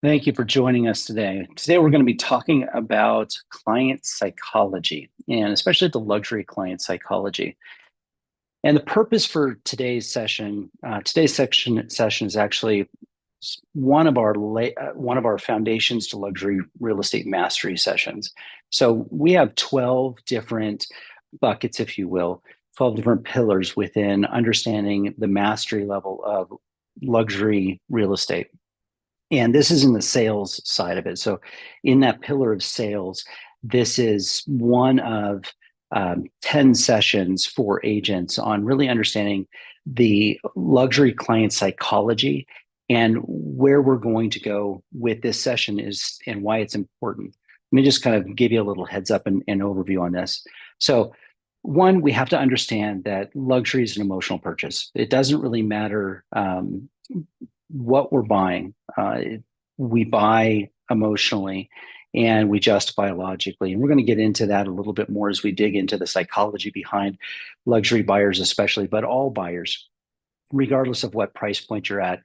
Thank you for joining us today. Today, we're going to be talking about client psychology and especially the luxury client psychology. And the purpose for today's session is actually one of our foundations to luxury real estate mastery sessions. So we have 12 different buckets, if you will, 12 different pillars within understanding the mastery level of luxury real estate. And this is in the sales side of it. So, in that pillar of sales, this is one of 10 sessions for agents on really understanding the luxury client psychology and where we're going to go with this session is and why it's important. Let me just kind of give you a little heads up and overview on this. So, one, we have to understand that luxury is an emotional purchase. It doesn't really matter what we're buying. We buy emotionally and we justify logically. And we're going to get into that a little bit more as we dig into the psychology behind luxury buyers, especially, but all buyers, regardless of what price point you're at.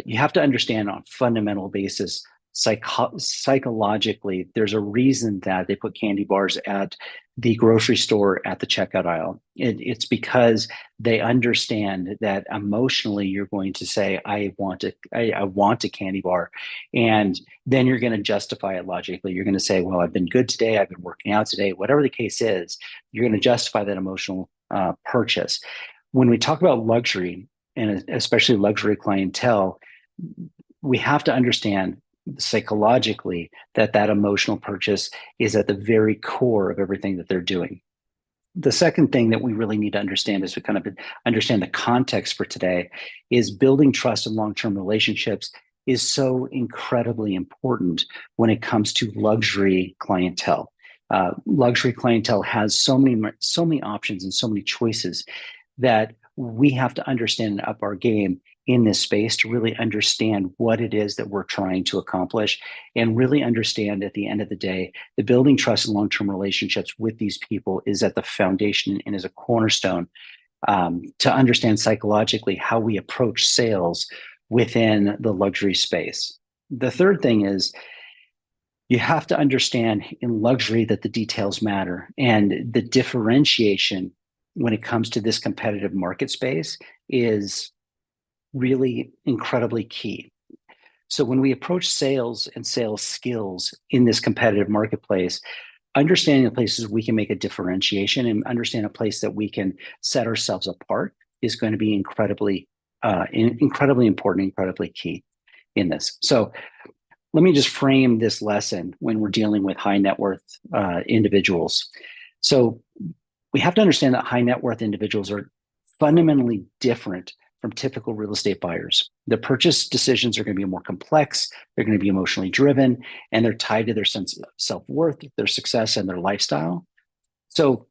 You have to understand on a fundamental basis, psychologically, there's a reason that they put candy bars at the grocery store at the checkout aisle. It's because they understand that emotionally you're going to say, I want a candy bar. And then you're going to justify it logically. You're going to say, well, I've been good today. I've been working out today. Whatever the case is, you're going to justify that emotional purchase. When we talk about luxury, and especially luxury clientele, we have to understand psychologically that emotional purchase is at the very core of everything that they're doing. The second thing that we really need to understand as we kind of understand the context for today is building trust and long-term relationships is so incredibly important when it comes to luxury clientele. Luxury clientele has so many options and so many choices that we have to understand and up our game in this space to really understand what it is that we're trying to accomplish and really understand at the end of the day, the building trust and long-term relationships with these people is at the foundation and is a cornerstone to understand psychologically how we approach sales within the luxury space. The third thing is you have to understand in luxury that the details matter and the differentiation when it comes to this competitive market space is really incredibly key. So when we approach sales and sales skills in this competitive marketplace, understanding the places we can make a differentiation and understand a place that we can set ourselves apart is going to be incredibly important, incredibly key in this. So let me just frame this lesson when we're dealing with high net worth individuals. So we have to understand that high net worth individuals are fundamentally different from typical real estate buyers. The purchase decisions are going to be more complex, they're going to be emotionally driven, and they're tied to their sense of self-worth, their success, and their lifestyle. So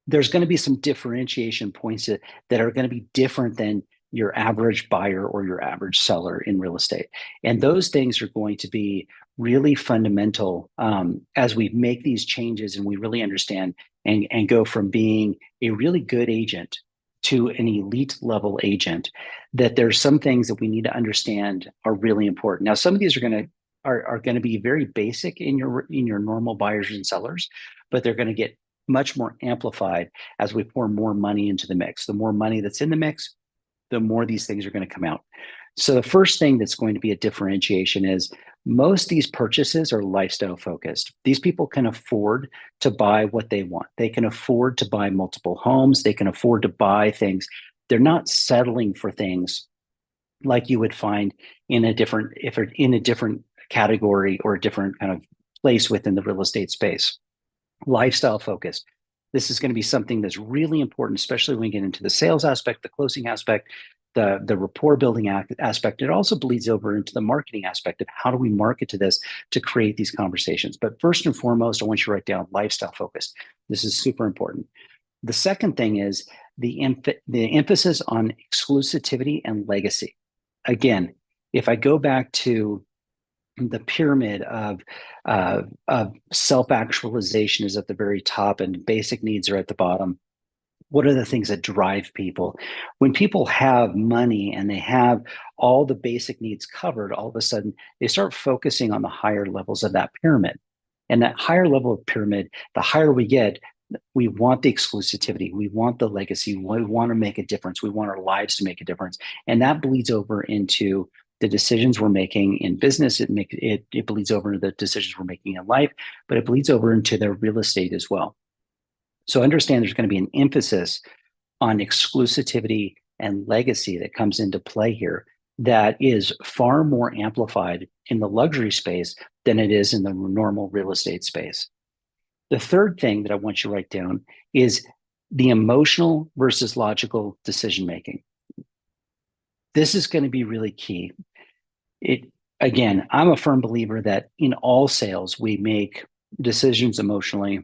there's going to be some differentiation points that are going to be different than your average buyer or your average seller in real estate. And those things are going to be really fundamental as we make these changes and we really understand and go from being a really good agent to an elite level agent, that there's some things that we need to understand are really important. Now, some of these are going to be very basic in your normal buyers and sellers, but they're going to get much more amplified as we pour more money into the mix. The more money that's in the mix, the more these things are going to come out. So the first thing that's going to be a differentiation is most of these purchases are lifestyle focused. These people can afford to buy what they want. They can afford to buy multiple homes. They can afford to buy things. They're not settling for things like you would find in a different category or a different kind of place within the real estate space. Lifestyle focused. This is going to be something that's really important, especially when we get into the sales aspect, the closing aspect, the rapport building aspect. It also bleeds over into the marketing aspect of how do we market to this to create these conversations. But first and foremost, I want you to write down lifestyle focused. This is super important. The second thing is the emphasis on exclusivity and legacy. Again, if I go back to the pyramid of self-actualization is at the very top and basic needs are at the bottom. What are the things that drive people? When people have money and they have all the basic needs covered, all of a sudden they start focusing on the higher levels of that pyramid. And that higher level of pyramid, the higher we get, we want the exclusivity, we want the legacy, we want to make a difference, we want our lives to make a difference. And that bleeds over into the decisions we're making in business. It bleeds over into the decisions we're making in life, but it bleeds over into their real estate as well. So understand there's going to be an emphasis on exclusivity and legacy that comes into play here that is far more amplified in the luxury space than it is in the normal real estate space. The third thing that I want you to write down is the emotional versus logical decision making. This is going to be really key. Again, I'm a firm believer that in all sales, we make decisions emotionally,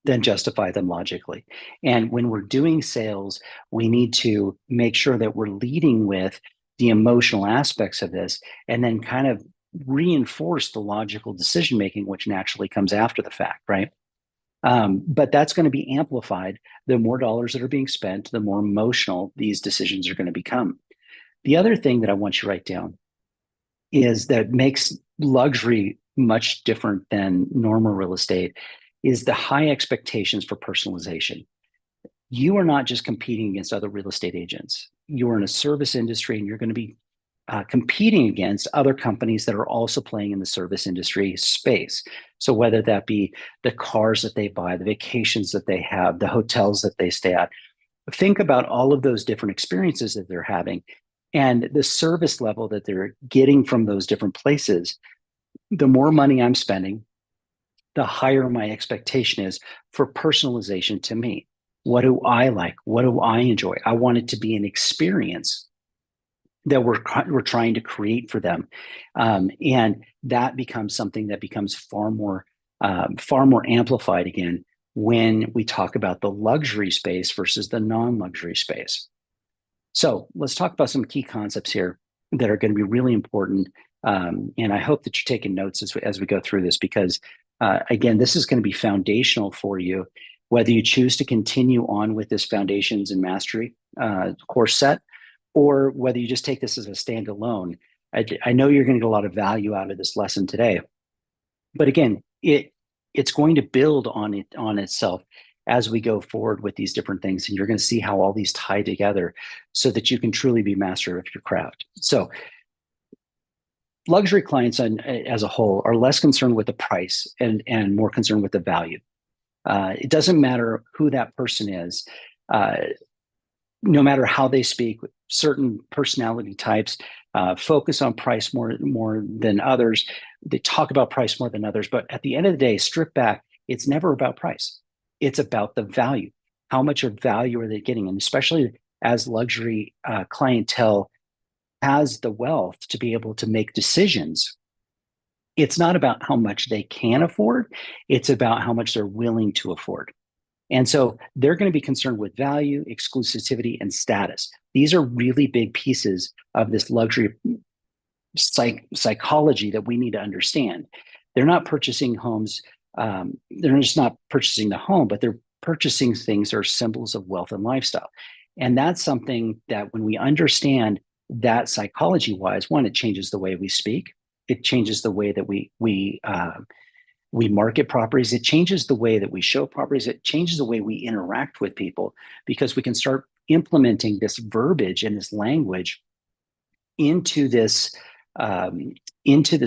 then justify them logically. And when we're doing sales, we need to make sure that we're leading with the emotional aspects of this and then kind of reinforce the logical decision making, which naturally comes after the fact, right? But that's going to be amplified. The more dollars that are being spent, the more emotional these decisions are going to become. The other thing that I want you to write down is that makes luxury much different than normal real estate is the high expectations for personalization. You are not just competing against other real estate agents. You are in a service industry and you're going to be competing against other companies that are also playing in the service industry space. So whether that be the cars that they buy, the vacations that they have, the hotels that they stay at, think about all of those different experiences that they're having and the service level that they're getting from those different places. The more money I'm spending, the higher my expectation is for personalization to me. What do I like? What do I enjoy? I want it to be an experience that we're trying to create for them, and that becomes something that becomes far more amplified again when we talk about the luxury space versus the non-luxury space. So let's talk about some key concepts here that are going to be really important, and I hope that you're taking notes as we go through this because again, this is going to be foundational for you, whether you choose to continue on with this Foundations and Mastery course set, or whether you just take this as a standalone. I know you're going to get a lot of value out of this lesson today, but again, it's going to build on itself as we go forward with these different things, and you're going to see how all these tie together so that you can truly be master of your craft. So luxury clients as a whole are less concerned with the price and more concerned with the value. It doesn't matter who that person is, no matter how they speak. Certain personality types focus on price more than others. They talk about price more than others. But at the end of the day, strip back, it's never about price. It's about the value. How much of value are they getting? And especially as luxury clientele has the wealth to be able to make decisions, it's not about how much they can afford. It's about how much they're willing to afford. And so they're going to be concerned with value, exclusivity, and status. These are really big pieces of this luxury psychology that we need to understand. They're not purchasing homes. They're just not purchasing the home, but they're purchasing things that are symbols of wealth and lifestyle. And that's something that when we understand that psychology-wise, one, it changes the way we speak. It changes the way that we market properties. It changes the way that we show properties. It changes the way we interact with people because we can start implementing this verbiage and this language into this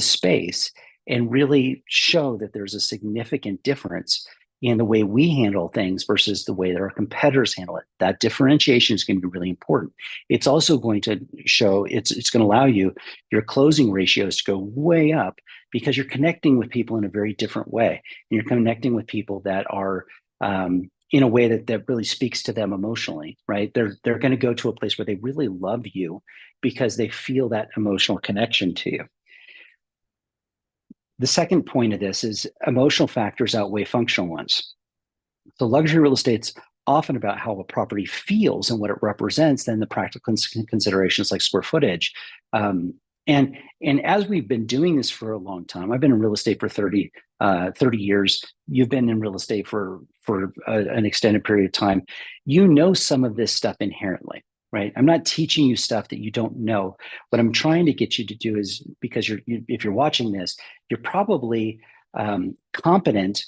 space and really show that there's a significant difference in the way we handle things versus the way that our competitors handle it. That differentiation is going to be really important. It's also going to show, it's going to allow you, your closing ratios to go way up because you're connecting with people in a very different way. And you're connecting with people that are in a way that really speaks to them emotionally, right? They're going to go to a place where they really love you because they feel that emotional connection to you. The second point of this is emotional factors outweigh functional ones. So luxury real estate's often about how a property feels and what it represents than the practical considerations like square footage. And as we've been doing this for a long time, I've been in real estate for 30 30 years, you've been in real estate for an extended period of time. You know some of this stuff inherently, right? I'm not teaching you stuff that you don't know. What I'm trying to get you to do is, because if you're watching this, you're probably competent,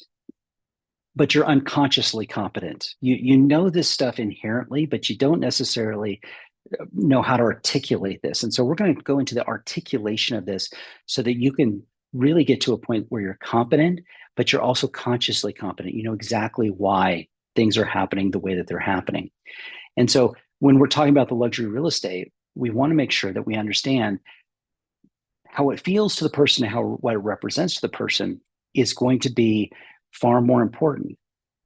but you're unconsciously competent. You know this stuff inherently, but you don't necessarily know how to articulate this. And so we're going to go into the articulation of this so that you can really get to a point where you're competent, but you're also consciously competent. You know exactly why things are happening the way that they're happening. And so when we're talking about the luxury real estate, we want to make sure that we understand how it feels to the person and what it represents to the person is going to be far more important.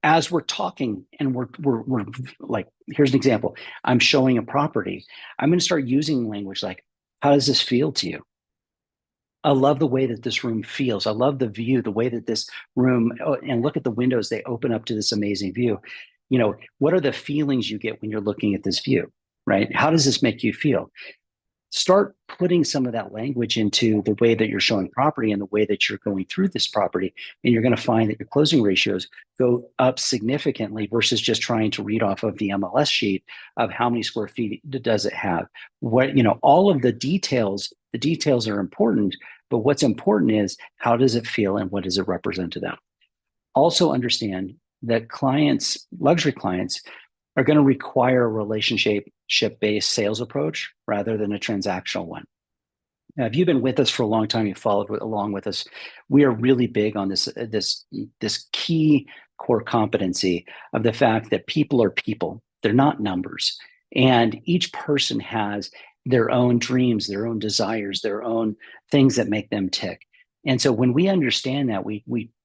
As we're talking and we're like, here's an example. I'm showing a property. I'm going to start using language like, how does this feel to you? I love the way that this room feels. I love the view, the way that this room, and look at the windows, they open up to this amazing view. You know, what are the feelings you get when you're looking at this view, right? How does this make you feel? Start putting some of that language into the way that you're showing property and the way that you're going through this property. And you're going to find that your closing ratios go up significantly versus just trying to read off of the MLS sheet of how many square feet does it have. What, you know, all of the details are important, but what's important is how does it feel and what does it represent to them? Also understand that clients, luxury clients, are going to require a relationship-based sales approach rather than a transactional one. Now, if you've been with us for a long time, you've followed along with us, we are really big on this key core competency of the fact that people are people. They're not numbers. And each person has their own dreams, their own desires, their own things that make them tick. And so when we understand that, we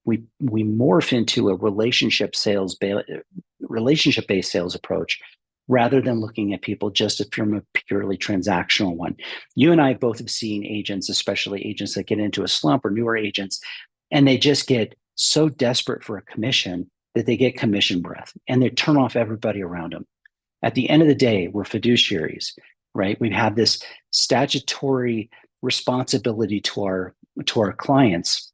morph into a relationship-based sales approach rather than looking at people just from a purely transactional one. You and I both have seen agents, especially agents that get into a slump or newer agents, and they just get so desperate for a commission that they get commission breath and they turn off everybody around them. At the end of the day, we're fiduciaries, right? We have this statutory responsibility to our clients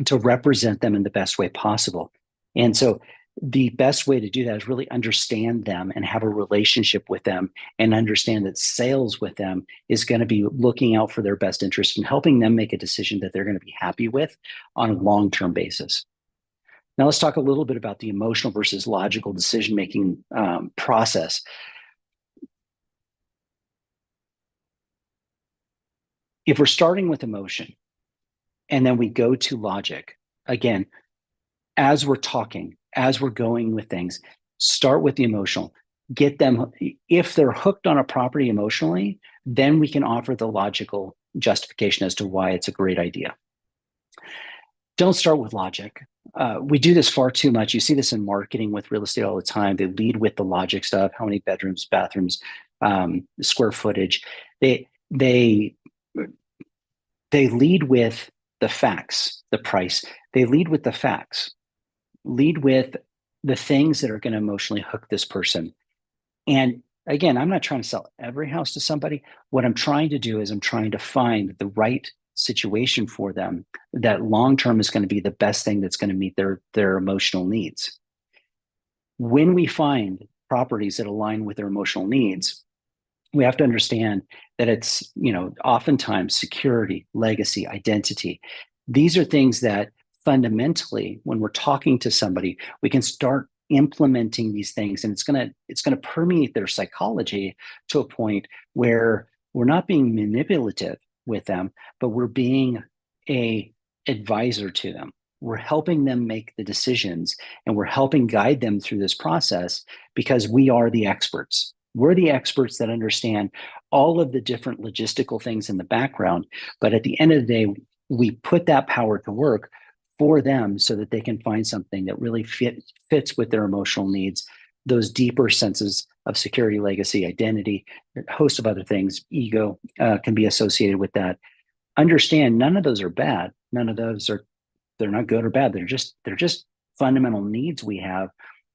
to represent them in the best way possible. And so the best way to do that is really understand them and have a relationship with them and understand that sales with them is going to be looking out for their best interest and helping them make a decision that they're going to be happy with on a long-term basis. Now let's talk a little bit about the emotional versus logical decision-making process. If we're starting with emotion and then we go to logic, again, as we're talking, as we're going with things, start with the emotional. Get them, if they're hooked on a property emotionally, then we can offer the logical justification as to why it's a great idea. Don't start with logic. We do this far too much. You see this in marketing with real estate all the time. They lead with the logic stuff, how many bedrooms, bathrooms, square footage. They lead with the facts, the price. They lead with the facts. Lead with the things that are going to emotionally hook this person. And again, I'm not trying to sell every house to somebody. What I'm trying to do is I'm trying to find the right situation for them that long-term is going to be the best thing that's going to meet their emotional needs. When we find properties that align with their emotional needs, we have to understand that it's, oftentimes security, legacy, identity. These are things that fundamentally, when we're talking to somebody, we can start implementing these things, and it's going to permeate their psychology to a point where we're not being manipulative with them, but we're being a advisor to them. We're helping them make the decisions, and we're helping guide them through this process because we are the experts. We're the experts that understand all of the different logistical things in the background. But at the end of the day, we put that power to work for them so that they can find something that really fits with their emotional needs, those deeper senses of security, legacy, identity, a host of other things. Ego can be associated with that. Understand none of those are bad. None of those they're not good or bad. They're just fundamental needs we have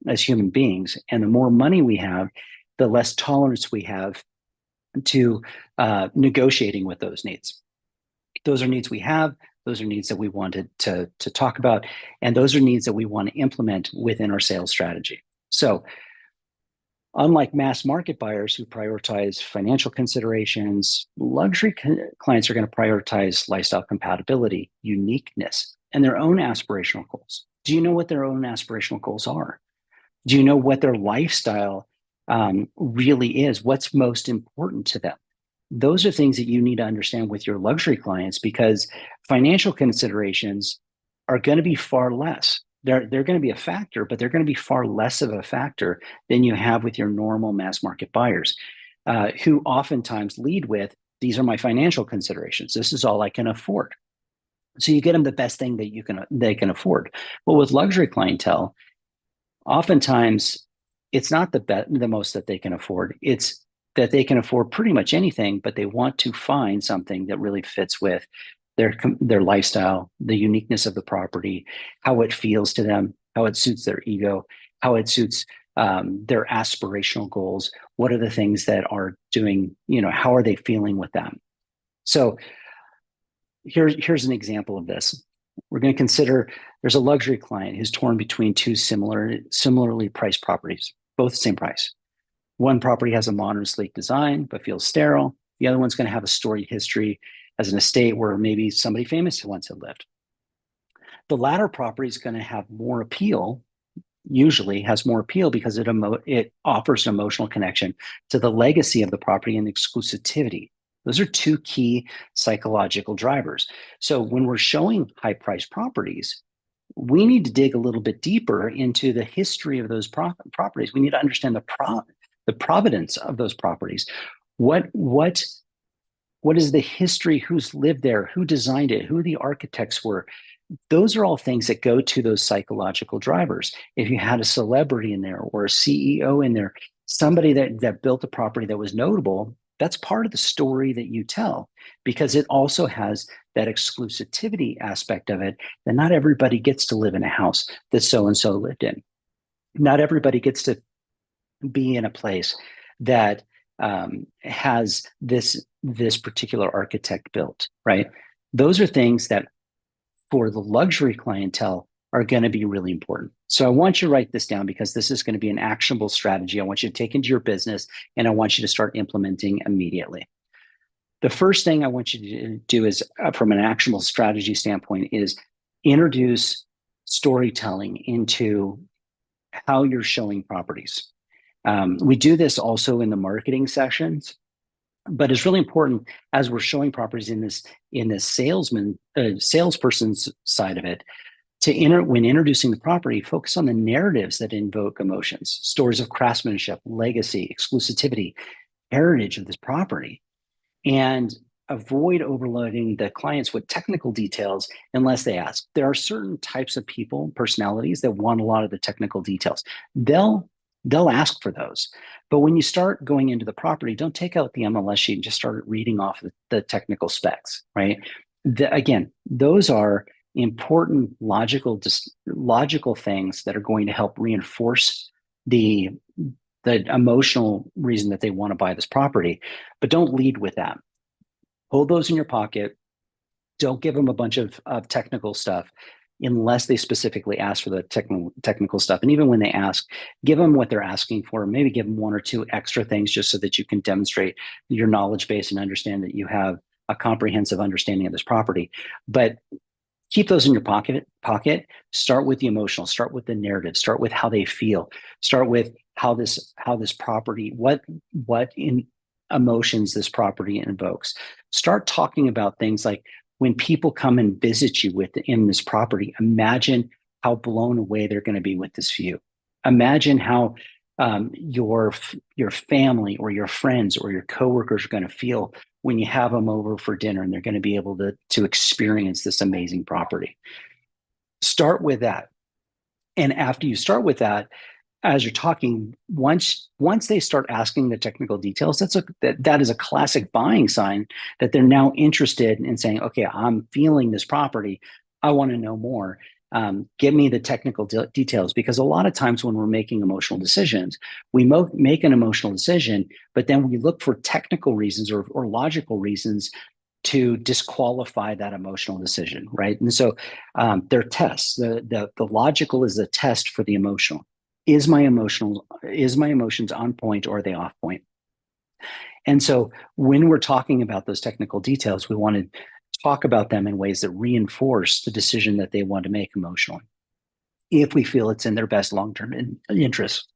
as human beings. And the more money we have, the less tolerance we have to negotiating with those needs. Those are needs we have. Those are needs that we wanted to talk about, and those are needs that we want to implement within our sales strategy. So unlike mass market buyers who prioritize financial considerations, luxury clients are going to prioritize lifestyle compatibility, uniqueness, and their own aspirational goals. Do you know what their own aspirational goals are? Do you know what their lifestyle really is? What's most important to them? Those are things that you need to understand with your luxury clients, because financial considerations are going to be far less. They're going to be a factor, but they're going to be far less of a factor than you have with your normal mass market buyers, who oftentimes lead with, these are my financial considerations. This is all I can afford. So you get them the best thing that they can afford. Well, with luxury clientele, oftentimes it's not the most that they can afford. It's that they can afford pretty much anything, but they want to find something that really fits with their lifestyle, the uniqueness of the property, how it feels to them, how it suits their ego, how it suits their aspirational goals. What are the things that are doing, how are they feeling with them? So here's an example of this. We're going to consider there's a luxury client who's torn between two similarly priced properties, both the same price. One property has a modern, sleek design, but feels sterile. The other one's going to have a storied history as an estate where maybe somebody famous once had lived. The latter property is going to have more appeal, usually has more appeal because it offers an emotional connection to the legacy of the property and exclusivity. Those are two key psychological drivers. So when we're showing high-priced properties, we need to dig a little bit deeper into the history of those properties. We need to understand the provenance of those properties. What is the history? Who's lived there? Who designed it? Who the architects were? Those are all things that go to those psychological drivers. If you had a celebrity in there or a CEO in there, somebody that built a property that was notable, that's part of the story that you tell, because it also has that exclusivity aspect of it, that not everybody gets to live in a house that so-and-so lived in. Not everybody gets to be in a place that has this particular architect built, right? Those are things that for the luxury clientele are going to be really important. So I want you to write this down, because this is going to be an actionable strategy I want you to take into your business, and I want you to start implementing immediately. The first thing I want you to do is, from an actionable strategy standpoint, is introduce storytelling into how you're showing properties. We do this also in the marketing sessions, but it's really important as we're showing properties in this salesperson's side of it, when introducing the property, focus on the narratives that invoke emotions, stories of craftsmanship, legacy, exclusivity, heritage of this property, and avoid overloading the clients with technical details unless they ask. There are certain types of people, personalities, that want a lot of the technical details. They'll ask for those. But when you start going into the property, don't take out the MLS sheet and just start reading off the technical specs, right? Again, those are important logical things that are going to help reinforce the emotional reason that they want to buy this property. But don't lead with that. Hold those in your pocket. Don't give them a bunch of technical stuff unless they specifically ask for the technical stuff. And even when they ask, give them what they're asking for. Maybe give them one or two extra things just so that you can demonstrate your knowledge base and understand that you have a comprehensive understanding of this property. But keep those in your pocket. Start with the emotional, start with the narrative, start with how they feel, start with how this property, what in emotions this property invokes. Start talking about things like, when people come and visit you in this property, imagine how blown away they're going to be with this view. Imagine how your family or your friends or your coworkers are going to feel when you have them over for dinner and they're going to be able to experience this amazing property. Start with that. And after you start with that, as you're talking, once they start asking the technical details, that is a classic buying sign that they're now interested in saying, okay, I'm feeling this property. I want to know more. Give me the technical details, because a lot of times when we're making emotional decisions, we make an emotional decision, but then we look for technical reasons or logical reasons to disqualify that emotional decision, right? And so they're tests. The logical is a test for the emotional. Is my emotions on point or are they off point? And so when we're talking about those technical details, we want to talk about them in ways that reinforce the decision that they want to make emotionally, if we feel it's in their best long-term interest.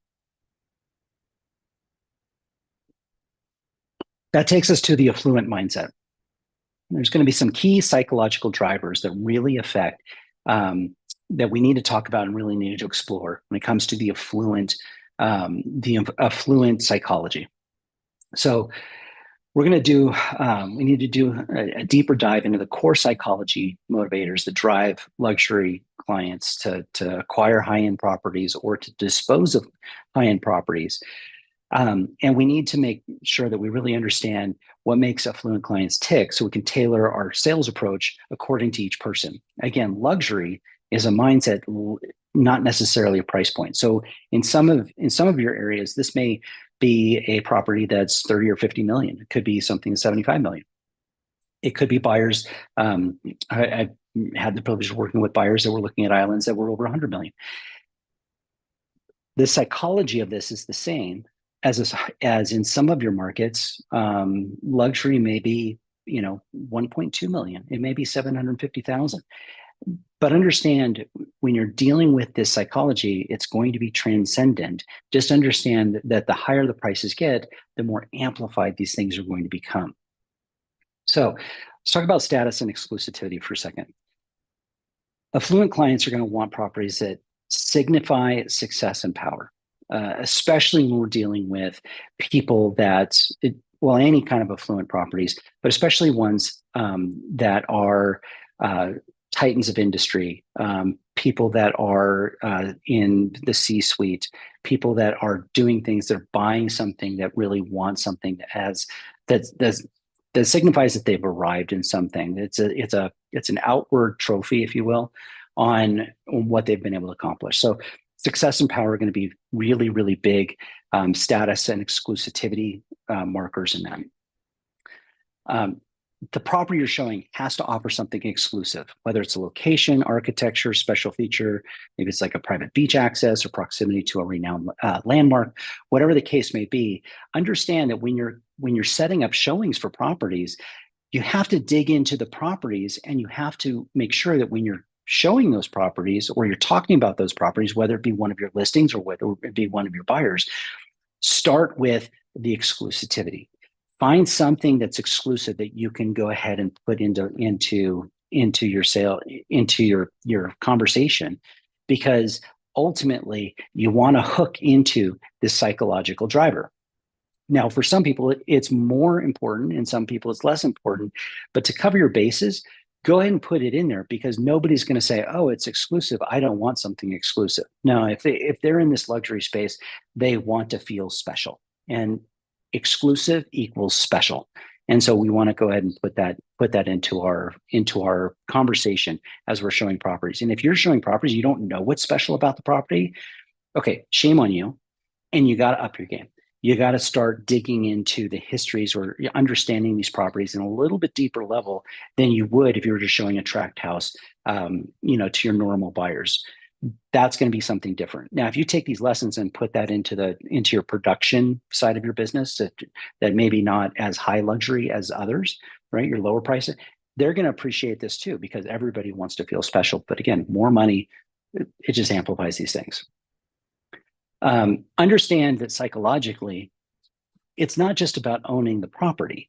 That takes us to the affluent mindset. There's going to be some key psychological drivers that really affect that we need to talk about and really need to explore when it comes to the affluent psychology. So we're going to do we need to do a deeper dive into the core psychology motivators that drive luxury clients to acquire high-end properties or to dispose of high-end properties. And we need to make sure that we really understand what makes affluent clients tick so we can tailor our sales approach according to each person. Again, luxury is a mindset, not necessarily a price point. So in some of your areas, this may be a property that's 30 or 50 million. It could be something 75 million. It could be buyers. I had the privilege of working with buyers that were looking at islands that were over 100 million. The psychology of this is the same as in some of your markets. Luxury may be 1.2 million. It may be 750,000. But understand, when you're dealing with this psychology, it's going to be transcendent. Just understand that the higher the prices get, the more amplified these things are going to become. So let's talk about status and exclusivity for a second. Affluent clients are going to want properties that signify success and power, especially when we're dealing with people that, any kind of affluent properties, but especially ones that are titans of industry, people that are in the C-suite, people that are doing things, they're buying something that really wants something that signifies that they've arrived in something. It's an outward trophy, if you will, on what they've been able to accomplish. So success and power are going to be really, really big status and exclusivity markers in that. The property you're showing has to offer something exclusive, whether it's a location, architecture, special feature, maybe it's like a private beach access or proximity to a renowned landmark, whatever the case may be. Understand that when you're setting up showings for properties, you have to dig into the properties and you have to make sure that when you're showing those properties or you're talking about those properties, whether it be one of your listings or whether it be one of your buyers, start with the exclusivity. Find something that's exclusive that you can go ahead and put into your sale, into your conversation, because ultimately you want to hook into this psychological driver. Now, for some people, it's more important, and some people it's less important. But to cover your bases, go ahead and put it in there, because nobody's going to say, "Oh, it's exclusive. I don't want something exclusive." No, if they're in this luxury space, they want to feel special, and exclusive equals special. And so we want to go ahead and put that into our conversation as we're showing properties. And if you're showing properties, you don't know what's special about the property, okay, shame on you, and you got to up your game. You got to start digging into the histories or understanding these properties in a little bit deeper level than you would if you were just showing a tract house, to your normal buyers. That's going to be something different. Now, if you take these lessons and put that into your production side of your business that maybe not as high luxury as others, right? Your lower prices, they're going to appreciate this too, because everybody wants to feel special. But again, more money, it just amplifies these things. Understand that psychologically, it's not just about owning the property,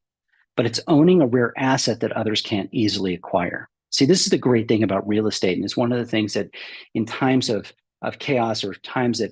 but it's owning a rare asset that others can't easily acquire. See, this is the great thing about real estate, and it's one of the things that, in times of chaos or times that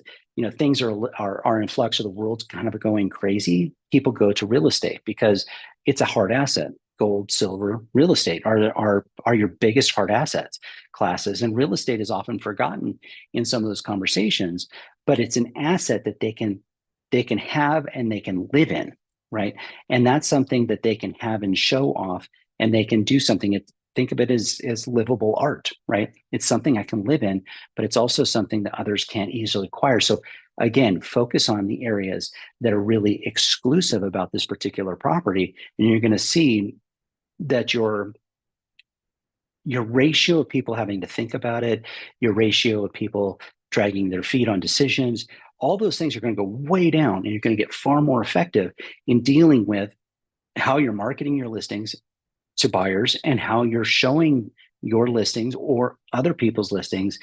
things are in flux or the world's kind of going crazy, people go to real estate because it's a hard asset. Gold, silver, real estate are your biggest hard assets classes, and real estate is often forgotten in some of those conversations. But it's an asset that they can have and they can live in, right? And that's something that they can have and show off, and they can do something. Think of it as livable art, right? It's something I can live in, but it's also something that others can't easily acquire. So again, focus on the areas that are really exclusive about this particular property, and you're going to see that your ratio of people having to think about it, your ratio of people dragging their feet on decisions, all those things are going to go way down, and you're going to get far more effective in dealing with how you're marketing your listings to buyers and how you're showing your listings or other people's listings.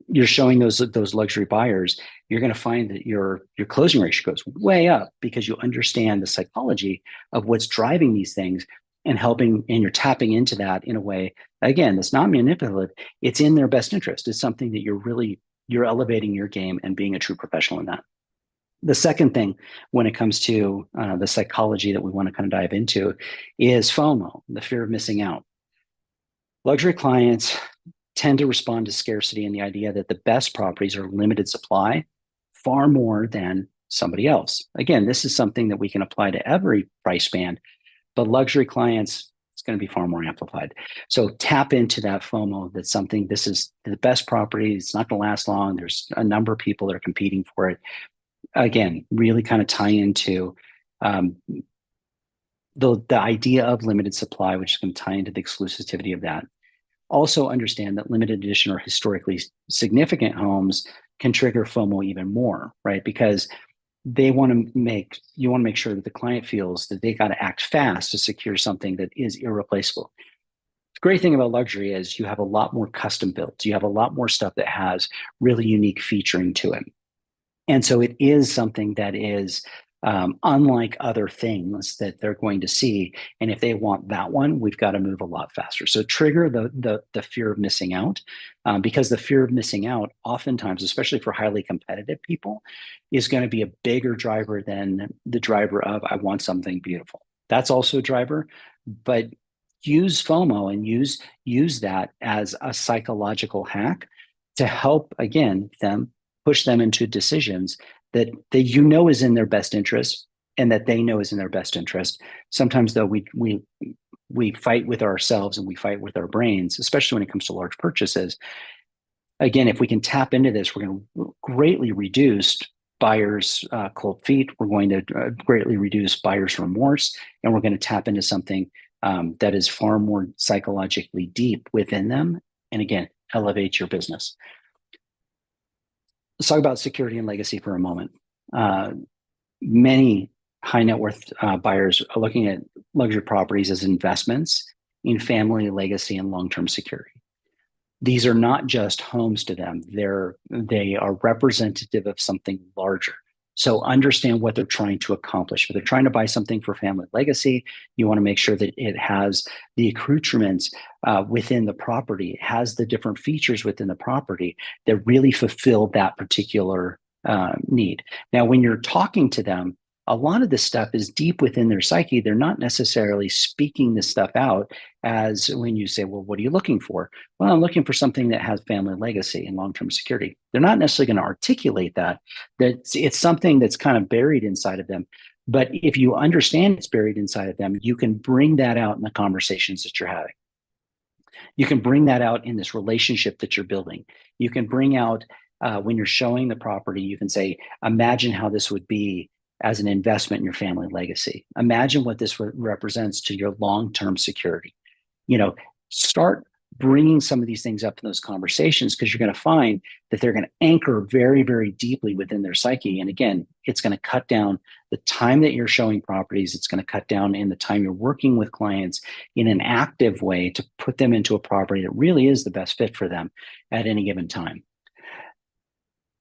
You're showing those luxury buyers. You're going to find that your closing ratio goes way up because you understand the psychology of what's driving these things and helping, and you're tapping into that in a way, again, that's not manipulative. It's in their best interest. It's something that you're elevating your game and being a true professional in that. The second thing when it comes to the psychology that we want to kind of dive into is FOMO, the fear of missing out. Luxury clients tend to respond to scarcity and the idea that the best properties are limited supply far more than somebody else. Again, this is something that we can apply to every price band, but luxury clients, it's going to be far more amplified. So tap into that FOMO. That's something, this is the best property. It's not going to last long. There's a number of people that are competing for it. Again, really kind of tie into the idea of limited supply, which is going to tie into the exclusivity of that. Also understand that limited edition or historically significant homes can trigger FOMO even more, right? Because you want to make sure that the client feels that they got to act fast to secure something that is irreplaceable. The great thing about luxury is you have a lot more custom built. You have a lot more stuff that has really unique featuring to it. And so it is something that is unlike other things that they're going to see. And if they want that one, we've got to move a lot faster. So trigger the fear of missing out, because the fear of missing out, oftentimes, especially for highly competitive people, is going to be a bigger driver than the driver of I want something beautiful. That's also a driver, but use FOMO and use that as a psychological hack to help, again, push them into decisions that you know is in their best interest and that they know is in their best interest. Sometimes, though, we fight with ourselves and we fight with our brains, especially when it comes to large purchases. Again, if we can tap into this, we're going to greatly reduce buyers' cold feet. We're going to greatly reduce buyers' remorse, and we're going to tap into something that is far more psychologically deep within them. And again, elevate your business. Let's talk about security and legacy for a moment. Many high net worth buyers are looking at luxury properties as investments in family legacy and long-term security. These are not just homes to them. They are representative of something larger. So understand what they're trying to accomplish. If they're trying to buy something for family legacy, you want to make sure that it has the accoutrements within the property. It has the different features within the property that really fulfill that particular need. Now, when you're talking to them, a lot of this stuff is deep within their psyche. They're not necessarily speaking this stuff out as when you say, well, what are you looking for? Well, I'm looking for something that has family legacy and long-term security. They're not necessarily going to articulate that it's something that's kind of buried inside of them. But if you understand it's buried inside of them, you can bring that out in the conversations that you're having. You can bring that out in this relationship that you're building. You can bring out when you're showing the property, you can say, imagine how this would be as an investment in your family legacy. Imagine what this represents to your long-term security. Start bringing some of these things up in those conversations, because you're going to find that they're going to anchor very, very deeply within their psyche. And again, it's going to cut down the time that you're showing properties. It's going to cut down in the time you're working with clients in an active way to put them into a property that really is the best fit for them at any given time.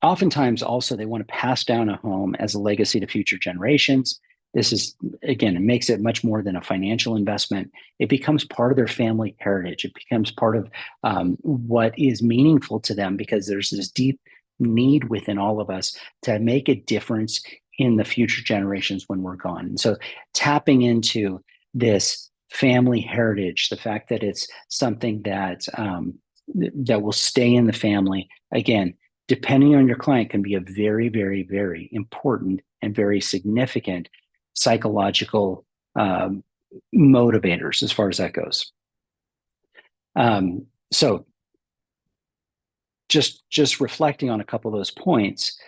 Oftentimes, also, they want to pass down a home as a legacy to future generations. This is, again, it makes it much more than a financial investment. It becomes part of their family heritage. It becomes part of what is meaningful to them, because there's this deep need within all of us to make a difference in the future generations when we're gone. And so tapping into this family heritage, the fact that it's something that will stay in the family, again, depending on your client, can be a very, very, very important and very significant psychological motivators as far as that goes. So just reflecting on a couple of those points,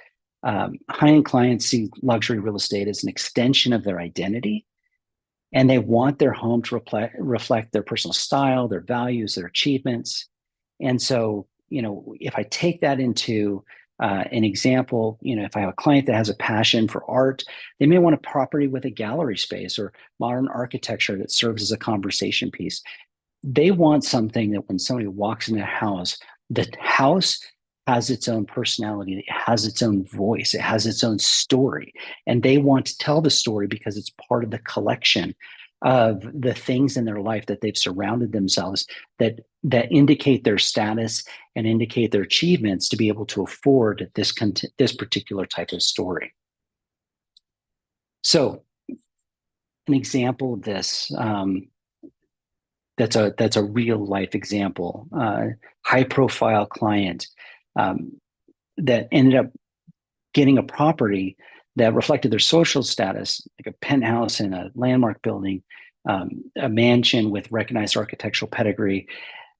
high-end clients see luxury real estate as an extension of their identity And they want their home to reflect their personal style, their values, their achievements. And so, if I take that into an example, if I have a client that has a passion for art, they may want a property with a gallery space or modern architecture that serves as a conversation piece. They want something that when somebody walks in the house has its own personality, it has its own voice, it has its own story. And they want to tell the story because it's part of the collection of the things in their life that they've surrounded themselves that indicate their status and indicate their achievements to be able to afford this particular type of story. So an example of this, that's a real life example. High profile client that ended up getting a property that reflected their social status, like a penthouse in a landmark building, a mansion with recognized architectural pedigree.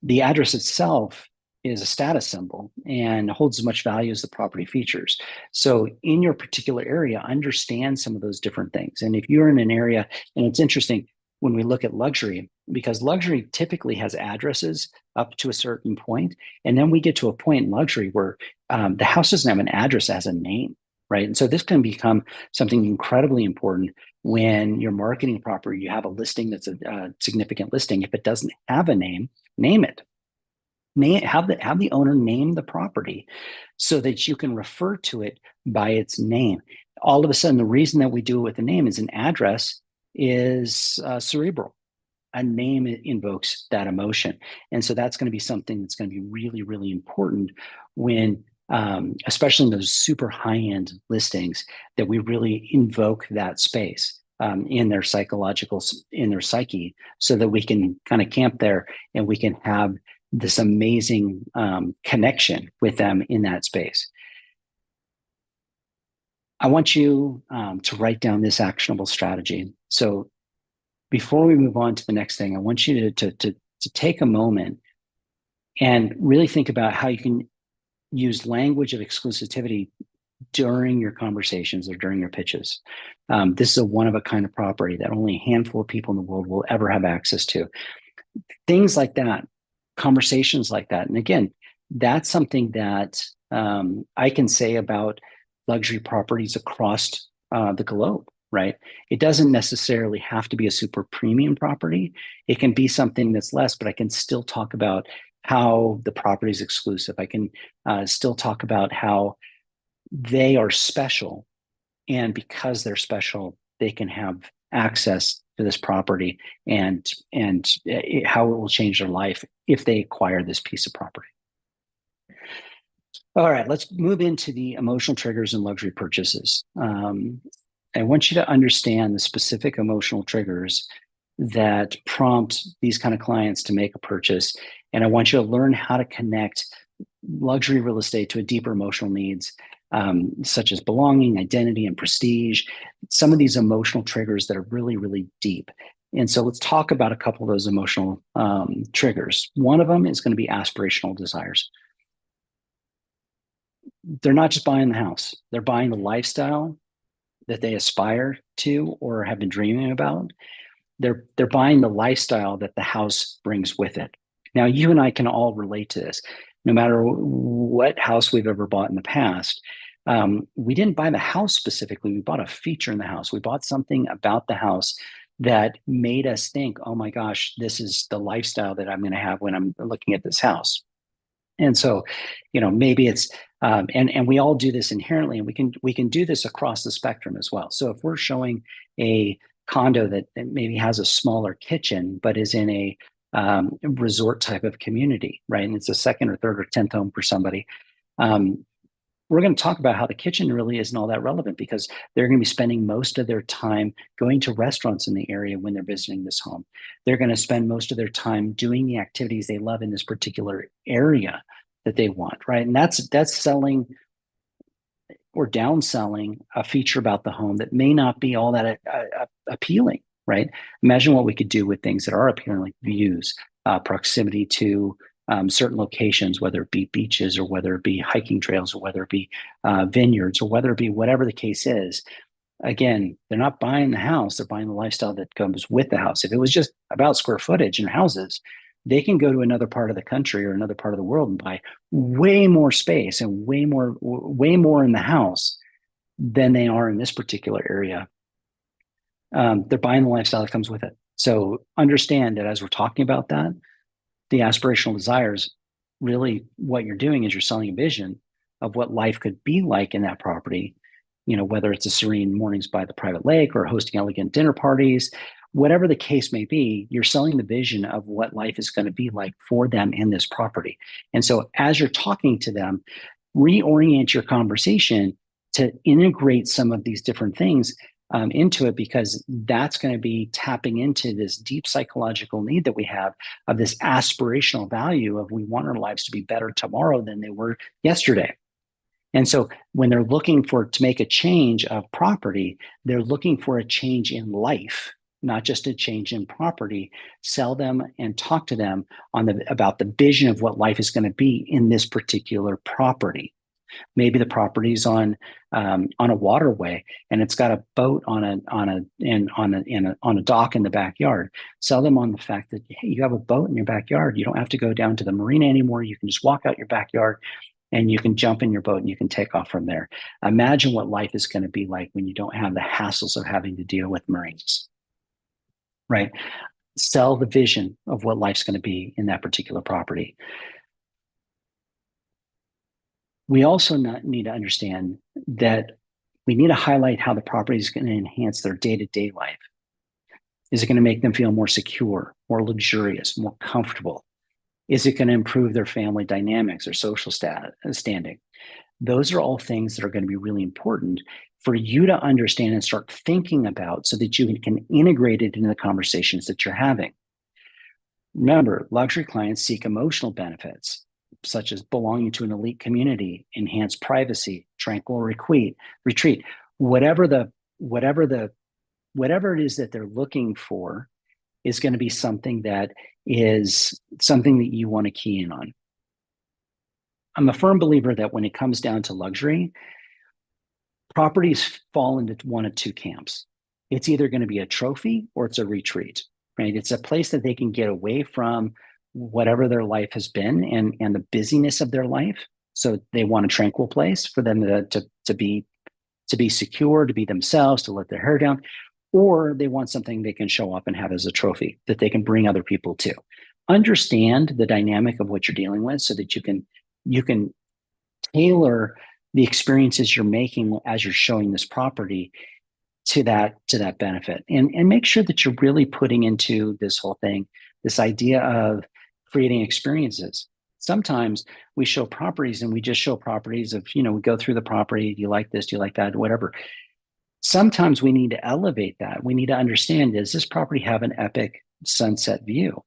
The address itself is a status symbol and holds as much value as the property features. So in your particular area, understand some of those different things. And if you're in an area, and it's interesting when we look at luxury, because luxury typically has addresses up to a certain point, and then we get to a point in luxury where the house doesn't have an address as a name, right? And so this can become something incredibly important when you're marketing a property. You have a listing that's a significant listing. If it doesn't have a name, name it. Have the owner name the property so that you can refer to it by its name. All of a sudden, the reason that we do it with a name is an address is cerebral. A name invokes that emotion. And so that's going to be something that's going to be really, really important when, especially in those super high-end listings, that we really invoke that space in their psyche, so that we can kind of camp there and we can have this amazing connection with them in that space. I want you to write down this actionable strategy. So before we move on to the next thing, I want you to take a moment and really think about how you can use language of exclusivity during your conversations or during your pitches. This is a one-of-a-kind of property that only a handful of people in the world will ever have access to. Things like that, conversations like that. And again, that's something that I can say about luxury properties across the globe, right? It doesn't necessarily have to be a super premium property. It can be something that's less, but I can still talk about how the property is exclusive. I can still talk about how they are special. And because they're special, they can have access to this property and how it will change their life if they acquire this piece of property. All right, let's move into the emotional triggers in luxury purchases. I want you to understand the specific emotional triggers that prompt these kind of clients to make a purchase. And I want you to learn how to connect luxury real estate to a deeper emotional needs, such as belonging, identity, and prestige. Some of these emotional triggers that are really, really deep. And so let's talk about a couple of those emotional triggers. One of them is going to be aspirational desires. They're not just buying the house, they're buying the lifestyle that they aspire to or have been dreaming about. They're buying the lifestyle that the house brings with it. Now, you and I can all relate to this. No matter what house we've ever bought in the past, we didn't buy the house specifically. We bought a feature in the house. We bought something about the house that made us think, oh my gosh, this is the lifestyle that I'm going to have when I'm looking at this house. And so, maybe it's and we all do this inherently, and we can do this across the spectrum as well. So if we're showing a condo that maybe has a smaller kitchen but is in a resort type of community, right, and it's a second or third or 10th home for somebody, we're going to talk about how the kitchen really isn't all that relevant because they're going to be spending most of their time going to restaurants in the area when they're visiting this home. They're going to spend most of their time doing the activities they love in this particular area that they want, right? And that's selling or downselling a feature about the home that may not be all that appealing, right? Imagine what we could do with things that are appealing, like views, proximity to certain locations, whether it be beaches or whether it be hiking trails or whether it be vineyards or whether it be whatever the case is. again, they're not buying the house, they're buying the lifestyle that comes with the house. If it was just about square footage and houses, they can go to another part of the country or another part of the world and buy way more space and way more in the house than they are in this particular area. They're buying the lifestyle that comes with it. So understand that as we're talking about that, the aspirational desires, really what you're doing is you're selling a vision of what life could be like in that property, whether it's a serene mornings by the private lake or hosting elegant dinner parties, whatever the case may be, you're selling the vision of what life is going to be like for them in this property. And so as you're talking to them, reorient your conversation to integrate some of these different things into it, because that's going to be tapping into this deep psychological need that we have of this aspirational value of we want our lives to be better tomorrow than they were yesterday. And so when they're looking to make a change of property, they're looking for a change in life, not just a change in property. Sell them and talk to them about the vision of what life is going to be in this particular property. Maybe the property's on a waterway and it's got a boat on a dock in the backyard. Sell them on the fact that, hey, you have a boat in your backyard. You don't have to go down to the marina anymore. You can just walk out your backyard and you can jump in your boat and you can take off from there. Imagine what life is going to be like when you don't have the hassles of having to deal with marines, right? Sell the vision of what life's going to be in that particular property. We also need to understand that we need to highlight how the property is going to enhance their day-to-day life. Is it going to make them feel more secure, more luxurious, more comfortable? Is it going to improve their family dynamics or social standing? Those are all things that are going to be really important for you to understand and start thinking about so that you can integrate it into the conversations that you're having. Remember, luxury clients seek emotional benefits, such as belonging to an elite community, enhanced privacy, tranquil retreat, whatever it is that they're looking for is going to be something that you want to key in on. I'm a firm believer that when it comes down to luxury, properties fall into one of two camps. It's either going to be a trophy or it's a retreat, right? It's a place that they can get away from whatever their life has been and the busyness of their life. So they want a tranquil place for them to be secure, to be themselves, to let their hair down, or they want something they can show up and have as a trophy that they can bring other people to. Understand the dynamic of what you're dealing with so that you can tailor the experiences you're making as you're showing this property to that benefit, and make sure that you're really putting into this whole thing this idea of creating experiences. Sometimes we show properties and we just show properties of, we go through the property. Do you like this? Do you like that? Whatever. Sometimes we need to elevate that. We need to understand, does this property have an epic sunset view?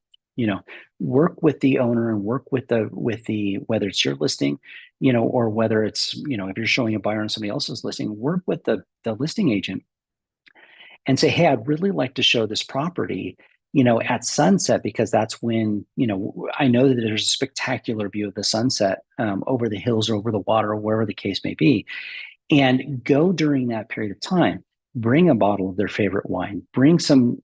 Work with the owner and work with the whether it's your listing, or whether it's, if you're showing a buyer on somebody else's listing, work with the listing agent and say, hey, I'd really like to show this property, at sunset, because that's when, I know that there's a spectacular view of the sunset over the hills or over the water or wherever the case may be. And go during that period of time. Bring a bottle of their favorite wine. Bring some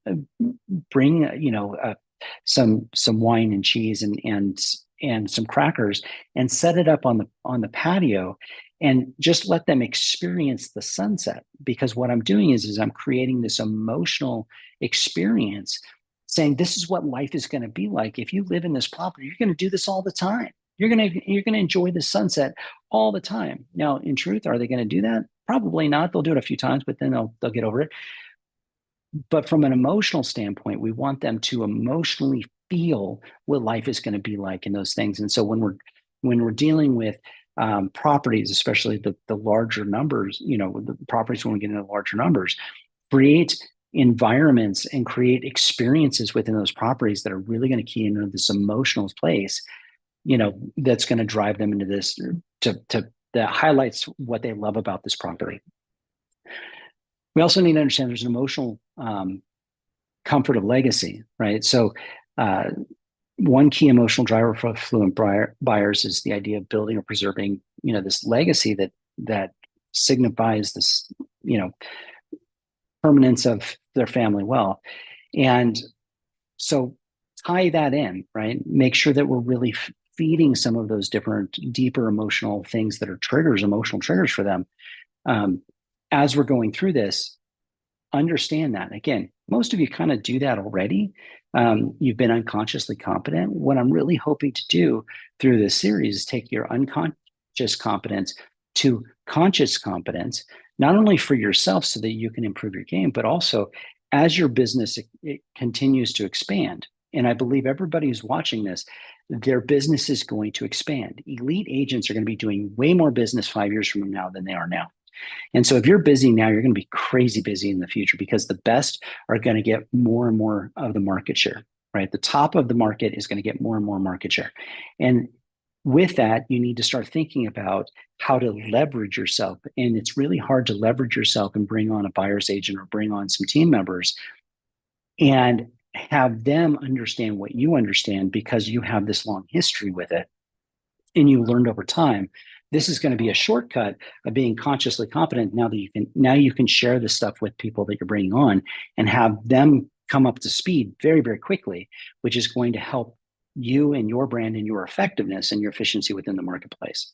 wine and cheese and some crackers, and set it up on the patio, and just let them experience the sunset. Because what I'm doing is I'm creating this emotional experience, saying this is what life is going to be like. If you live in this property, you're going to do this all the time. You're going to enjoy the sunset all the time. Now, in truth, are they going to do that? Probably not. They'll do it a few times, but then they'll get over it. But from an emotional standpoint, we want them to emotionally feel what life is going to be like in those things. And so when we're dealing with properties, especially the larger numbers, the properties when we get into larger numbers, create environments and create experiences within those properties that are really going to key into this emotional place, that's going to drive them into this that highlights what they love about this property. We also need to understand there's an emotional comfort of legacy, right? So one key emotional driver for affluent buyers is the idea of building or preserving, this legacy that signifies this, permanence of their family wealth. And so tie that in, right? Make sure that we're really feeding some of those different, deeper emotional things that are triggers, emotional triggers for them. As we're going through this, understand that. Again, most of you kind of do that already. You've been unconsciously competent. What I'm really hoping to do through this series is take your unconscious competence to conscious competence, not only for yourself so that you can improve your game, but also as your business it continues to expand. And I believe everybody who's watching this, their business is going to expand. Elite agents are going to be doing way more business 5 years from now than they are now. And so if you're busy now, you're going to be crazy busy in the future because the best are going to get more and more of the market share, right? The top of the market is going to get more and more market share. And with that, you need to start thinking about how to leverage yourself. And it's really hard to leverage yourself and bring on a buyer's agent or bring on some team members and have them understand what you understand because you have this long history with it and you learned over time. This is going to be a shortcut of being consciously competent now that you can share this stuff with people that you're bringing on and have them come up to speed very, very quickly, which is going to help you and your brand and your effectiveness and your efficiency within the marketplace.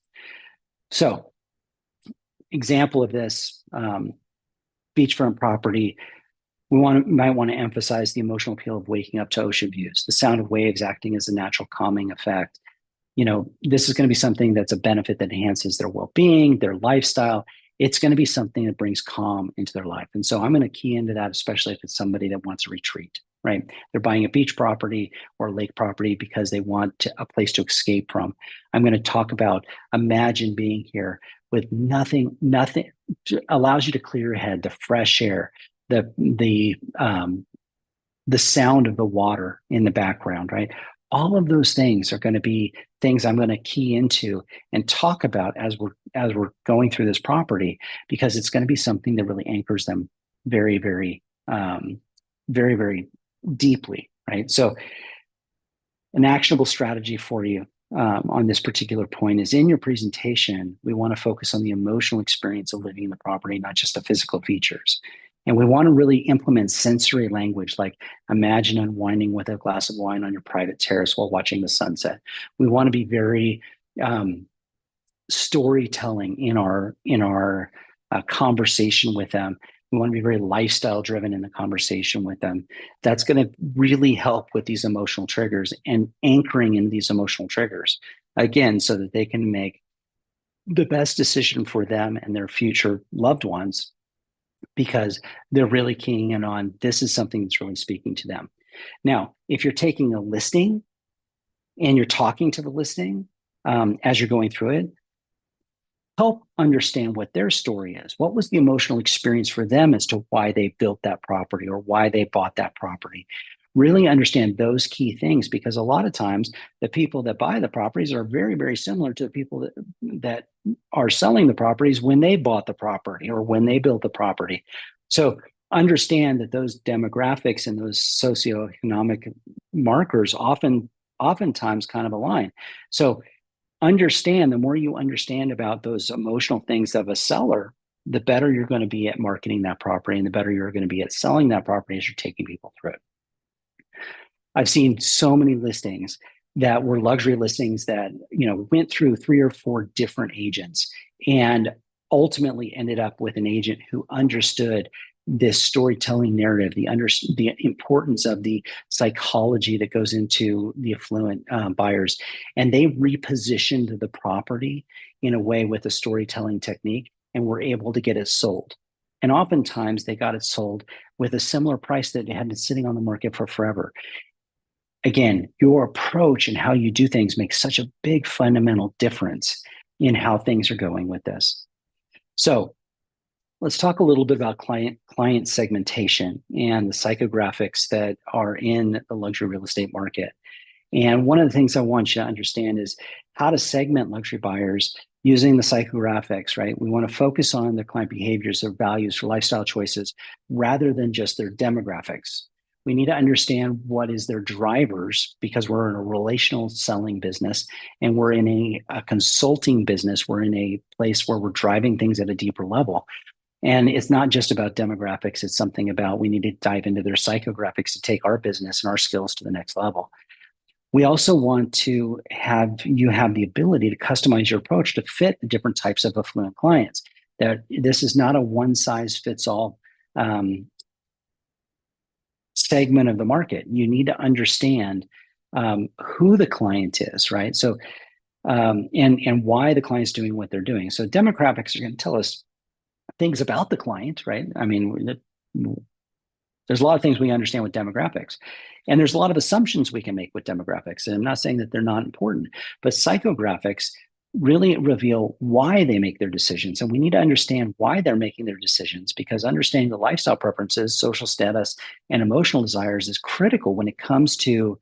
So, example of this, beachfront property. Might want to emphasize the emotional appeal of waking up to ocean views, the sound of waves acting as a natural calming effect. This is going to be something that's a benefit that enhances their well-being, their lifestyle. It's going to be something that brings calm into their life. And so I'm going to key into that, especially if it's somebody that wants a retreat, right? They're buying a beach property or a lake property because they want a place to escape from. I'm going to talk about imagine being here with nothing allows you to clear your head, the fresh air, the sound of the water in the background, right? All of those things are going to be things I'm going to key into and talk about as we're going through this property, because it's going to be something that really anchors them very, very, very, very deeply, right? So an actionable strategy for you on this particular point is in your presentation, we want to focus on the emotional experience of living in the property, not just the physical features. And we want to really implement sensory language, like imagine unwinding with a glass of wine on your private terrace while watching the sunset. We want to be very storytelling in our conversation with them. We want to be very lifestyle driven in the conversation with them. That's going to really help with these emotional triggers and anchoring in these emotional triggers, again, so that they can make the best decision for them and their future loved ones, because they're really keying in on this is something that's really speaking to them. Now, if you're taking a listing and you're talking to the listing as you're going through it, help understand what their story is. What was the emotional experience for them as to why they built that property or why they bought that property? Really understand those key things, because a lot of times the people that buy the properties are very, very similar to the people that are selling the properties when they bought the property or when they built the property. So understand that those demographics and those socioeconomic markers oftentimes kind of align. So understand, the more you understand about those emotional things of a seller, the better you're going to be at marketing that property and the better you're going to be at selling that property as you're taking people through it. I've seen so many listings that were luxury listings that, went through 3 or 4 different agents and ultimately ended up with an agent who understood this storytelling narrative, the importance of the psychology that goes into the affluent buyers. And they repositioned the property in a way with a storytelling technique and were able to get it sold. And oftentimes they got it sold with a similar price that had been sitting on the market for forever. Again, your approach and how you do things makes such a big fundamental difference in how things are going with this. So let's talk a little bit about client segmentation and the psychographics that are in the luxury real estate market. And one of the things I want you to understand is how to segment luxury buyers using the psychographics, right? We want to focus on their client behaviors, their values, their lifestyle choices, rather than just their demographics. We need to understand what is their drivers, because we're in a relational selling business and we're in a consulting business. We're in a place where we're driving things at a deeper level. And it's not just about demographics. It's something about we need to dive into their psychographics to take our business and our skills to the next level. We also want to have you have the ability to customize your approach to fit the different types of affluent clients. That this is not a one size fits all segment of the market. You need to understand who the client is, right? So and why the client's doing what they're doing. So demographics are going to tell us things about the client, right? I mean, there's a lot of things we understand with demographics, and there's a lot of assumptions we can make with demographics. And I'm not saying that they're not important, but psychographics really reveal why they make their decisions. And we need to understand why they're making their decisions, because understanding the lifestyle preferences, social status, and emotional desires is critical when it comes to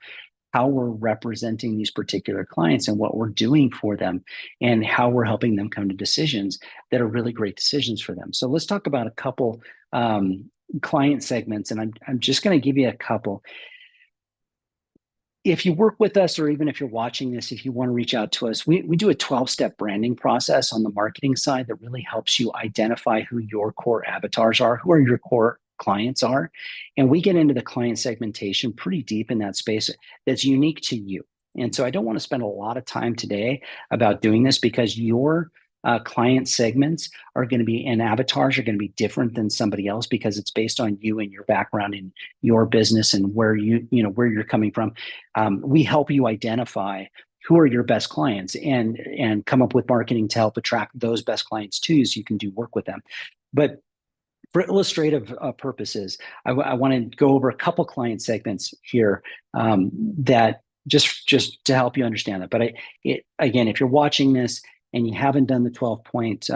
how we're representing these particular clients and what we're doing for them and how we're helping them come to decisions that are really great decisions for them. So let's talk about a couple client segments, and I'm just going to give you a couple. If you work with us, or even if you're watching this, if you want to reach out to us, we do a 12-step branding process on the marketing side that really helps you identify who your core avatars are, who are your core clients are. And we get into the client segmentation pretty deep in that space that's unique to you. And so I don't want to spend a lot of time today about doing this, because your client segments are going to be, and avatars are going to be different than somebody else, because it's based on you and your background and your business and where where you're coming from. We help you identify who are your best clients and come up with marketing to help attract those best clients to you, so you can do work with them. But for illustrative purposes, I want to go over a couple client segments here that just to help you understand that. But again, if you're watching this and you haven't done the 12-point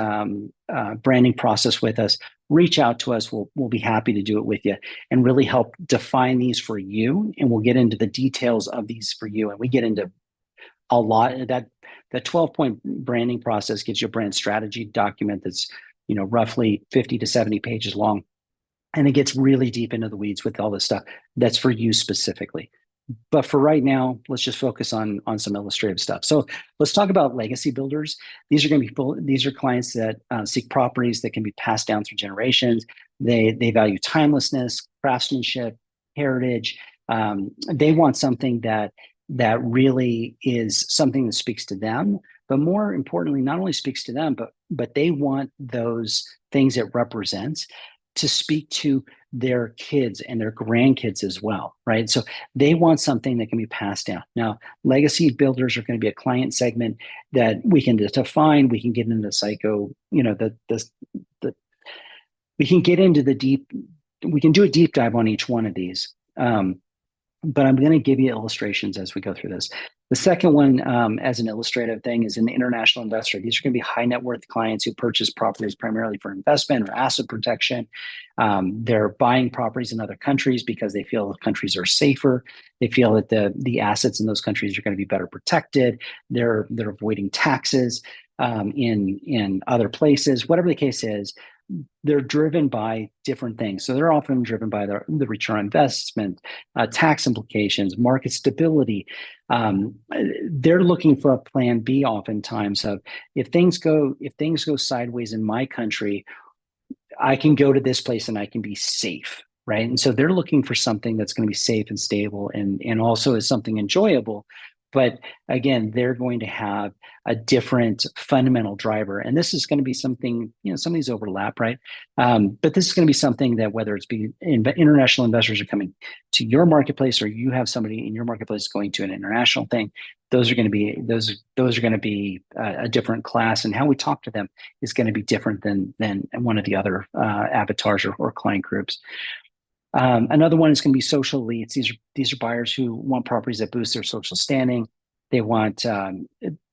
branding process with us, reach out to us. We'll be happy to do it with you and really help define these for you. And we'll get into the details of these for you. And we get into a lot of that. The 12-point branding process gives you a brand strategy document that's roughly 50 to 70 pages long. And it gets really deep into the weeds with all this stuff that's for you specifically. But for right now, let's just focus on some illustrative stuff. So let's talk about legacy builders. These are clients that seek properties that can be passed down through generations. They value timelessness, craftsmanship, heritage. They want something that really is something that speaks to them, but more importantly, not only speaks to them, but they want those things it represents to speak to their kids and their grandkids as well, right? So they want something that can be passed down. Now, legacy builders are going to be a client segment that we can define. We can get into the psycho, we can get into the deep. We can do a deep dive on each one of these. But I'm going to give you illustrations as we go through this. The second one, as an illustrative thing, is an international investor. These are going to be high net worth clients who purchase properties primarily for investment or asset protection. They're buying properties in other countries because they feel the countries are safer. They feel that the assets in those countries are going to be better protected. They're avoiding taxes in other places. Whatever the case is, they're driven by different things. So they're often driven by the return on investment, tax implications, market stability. They're looking for a plan B oftentimes of, if things go sideways in my country, I can go to this place and I can be safe, right? And so they're looking for something that's going to be safe and stable and also is something enjoyable. But again, they're going to have a different fundamental driver. And this is going to be something, some of these overlap, right? But this is going to be something that, whether it's international investors are coming to your marketplace, or you have somebody in your marketplace going to an international thing, those are going to be a different class. And how we talk to them is going to be different than one of the other avatars or client groups. Another one is going to be social elites. These are buyers who want properties that boost their social standing. They want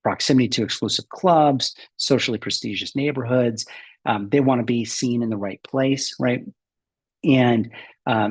proximity to exclusive clubs, socially prestigious neighborhoods. They want to be seen in the right place, right? And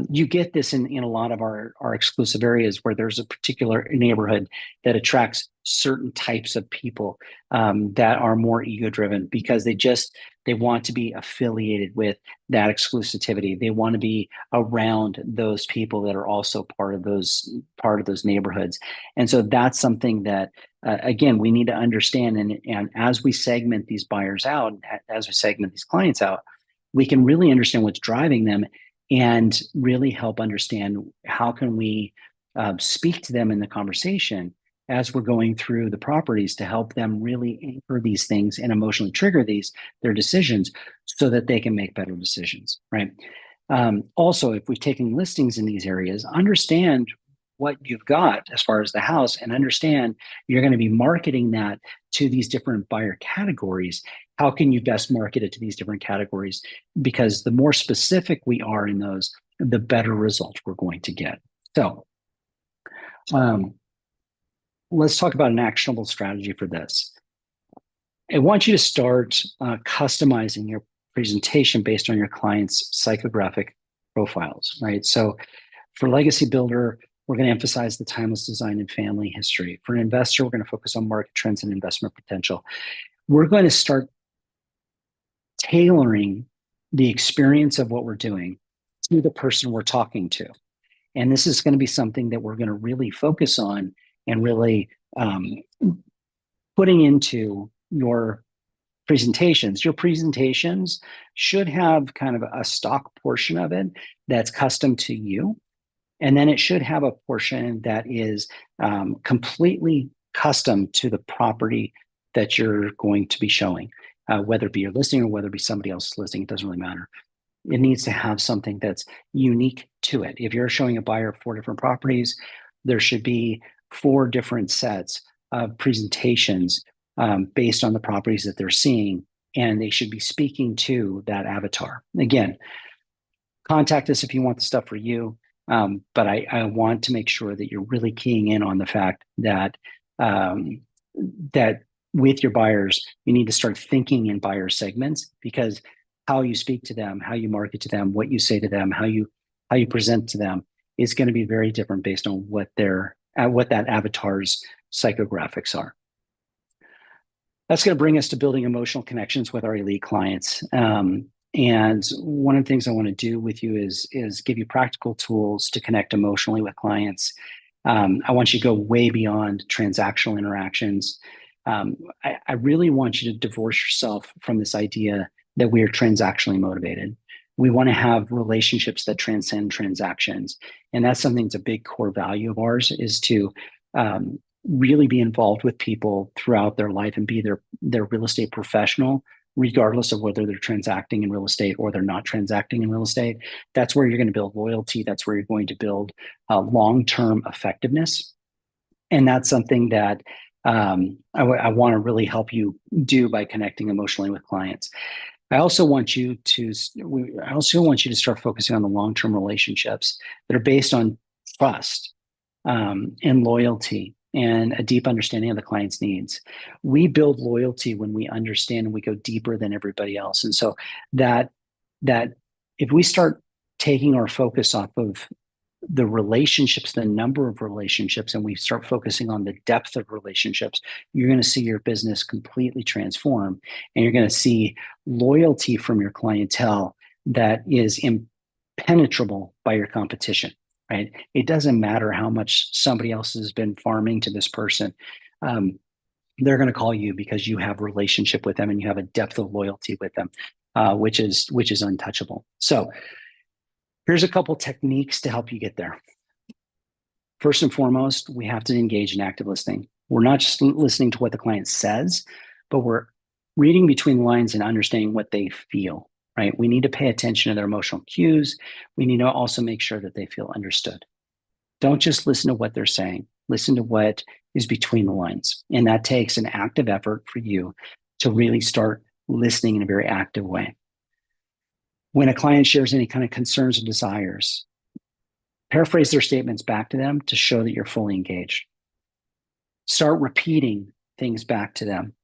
you get this in a lot of our exclusive areas, where there's a particular neighborhood that attracts certain types of people that are more ego driven, because they want to be affiliated with that exclusivity. They want to be around those people that are also part of those neighborhoods. And so that's something that again, we need to understand. And as we segment these buyers out, as we segment these clients out, we can really understand what's driving them and really help understand how can we speak to them in the conversation as we're going through the properties to help them really anchor these things and emotionally trigger their decisions so that they can make better decisions, right? Also, if we've taken listings in these areas, understand what you've got as far as the house and understand you're going to be marketing that to these different buyer categories. How can you best market it to these different categories? Because the more specific we are in those, the better result we're going to get. So let's talk about an actionable strategy for this. I want you to start customizing your presentation based on your client's psychographic profiles, right? So for Legacy Builder, we're going to emphasize the timeless design and family history. For an investor, we're going to focus on market trends and investment potential. We're going to start tailoring the experience of what we're doing to the person we're talking to. And this is going to be something that we're going to really focus on and really putting into your presentations. Your presentations should have kind of a stock portion of it that's custom to you. And then it should have a portion that is completely custom to the property that you're going to be showing, whether it be your listing or whether it be somebody else's listing, it doesn't really matter. It needs to have something that's unique to it. If you're showing a buyer 4 different properties, there should be 4 different sets of presentations based on the properties that they're seeing, and they should be speaking to that avatar. Again, contact us if you want the stuff for you. But I want to make sure that you're really keying in on the fact that that with your buyers, you need to start thinking in buyer segments, because how you speak to them, how you market to them, what you say to them, how you present to them is going to be very different based on what that avatar's psychographics are. That's going to bring us to building emotional connections with our elite clients. And one of the things I want to do with you is give you practical tools to connect emotionally with clients. I want you to go way beyond transactional interactions. I really want you to divorce yourself from this idea that we are transactionally motivated. We want to have relationships that transcend transactions. And that's something that's a big core value of ours, is to really be involved with people throughout their life and be their real estate professional, regardless of whether they're transacting in real estate or they're not transacting in real estate. That's where you're going to build loyalty. That's where you're going to build long-term effectiveness. And that's something that I want to really help you do by connecting emotionally with clients. I also want you to start focusing on the long-term relationships that are based on trust and loyalty and a deep understanding of the client's needs. We build loyalty when we understand and we go deeper than everybody else. And so that if we start taking our focus off of the relationships, the number of relationships, and we start focusing on the depth of relationships, you're going to see your business completely transform, and you're going to see loyalty from your clientele that is impenetrable by your competition, right? It doesn't matter how much somebody else has been farming to this person. They're going to call you because you have a relationship with them and you have a depth of loyalty with them, which is untouchable. So here's a couple techniques to help you get there. First and foremost, we have to engage in active listening. We're not just listening to what the client says, but we're reading between the lines and understanding what they feel, right? We need to pay attention to their emotional cues. We need to also make sure that they feel understood. Don't just listen to what they're saying. Listen to what is between the lines. And that takes an active effort for you to really start listening in a very active way. When a client shares any kind of concerns or desires, paraphrase their statements back to them to show that you're fully engaged. Start repeating things back to them.